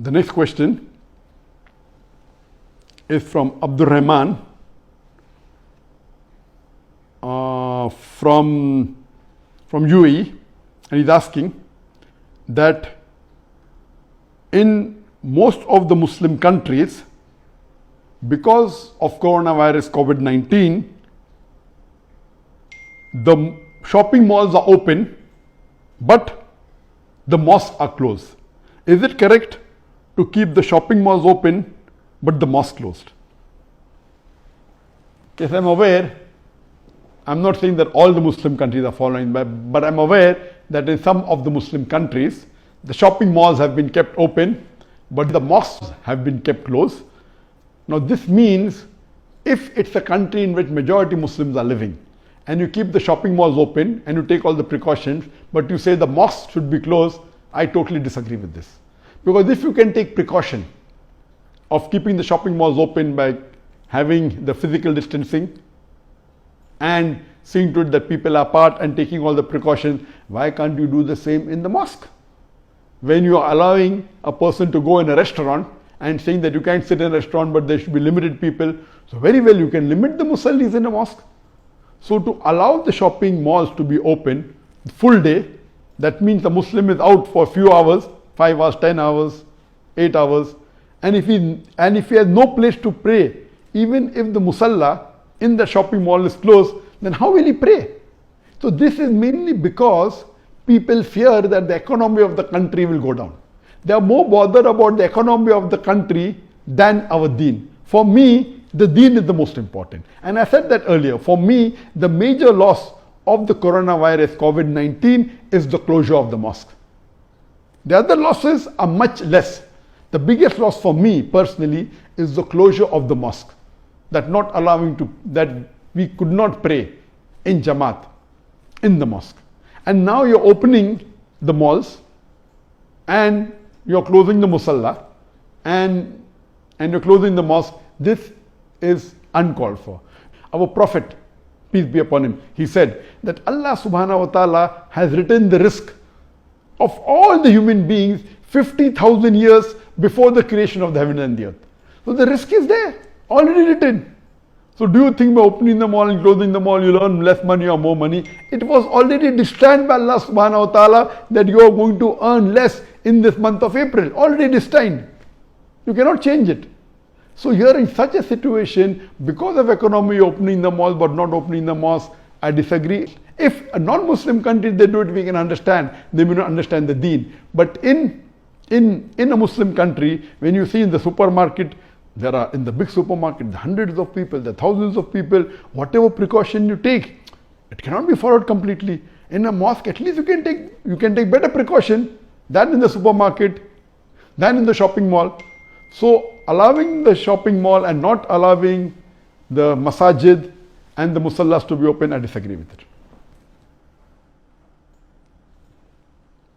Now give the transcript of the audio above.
The next question is from Abdul Rahman from UAE, and he's asking that in most of the Muslim countries, because of coronavirus COVID-19, the shopping malls are open, but the mosques are closed. Is it correct to keep the shopping malls open, but the mosque closed? Yes, I'm aware. I'm not saying that all the Muslim countries are following, but I'm aware that in some of the Muslim countries, the shopping malls have been kept open, but the mosques have been kept closed. Now this means if it's a country in which majority Muslims are living, and you keep the shopping malls open and you take all the precautions, but you say the mosques should be closed, I totally disagree with this. Because if you can take precaution of keeping the shopping malls open by having the physical distancing and seeing to it that people are apart and taking all the precautions, why can't you do the same in the mosque? When you are allowing a person to go in a restaurant and saying that you can't sit in a restaurant but there should be limited people, so very well you can limit the musallis in a mosque. So to allow the shopping malls to be open full day, that means the Muslim is out for a few hours, 5 hours, 10 hours, 8 hours, and if he has no place to pray, even if the musalla in the shopping mall is closed, then how will he pray? So this is mainly because people fear that the economy of the country will go down. They are more bothered about the economy of the country than our deen. For me, the deen is the most important. And I said that earlier. For me, the major loss of the coronavirus, COVID-19, is the closure of the mosque. The other losses are much less. The biggest loss for me personally is the closure of the mosque. That we could not pray in Jamaat, in the mosque. And now you're opening the malls and you're closing the musalla and you're closing the mosque. This is uncalled for. Our Prophet, peace be upon him, he said that Allah subhanahu wa ta'ala has written the risk of all the human beings 50,000 years before the creation of the heaven and the earth. So the risk is there, already written. So do you think by opening the mall and closing the mall you'll earn less money or more money? It was already destined by Allah subhanahu wa ta'ala that you are going to earn less in this month of April. Already destined. You cannot change it. So here in such a situation, because of economy opening the mall but not opening the mosque, I disagree. If a non-Muslim country they do it, we can understand. They may not understand the deen. But in a Muslim country, when you see in the supermarket, there are in the big supermarket, hundreds of people, there are thousands of people, whatever precaution you take, it cannot be followed completely. In a mosque, at least you can take better precaution than in the supermarket, than in the shopping mall. So allowing the shopping mall and not allowing the masajid and the musallas to be open, I disagree with it.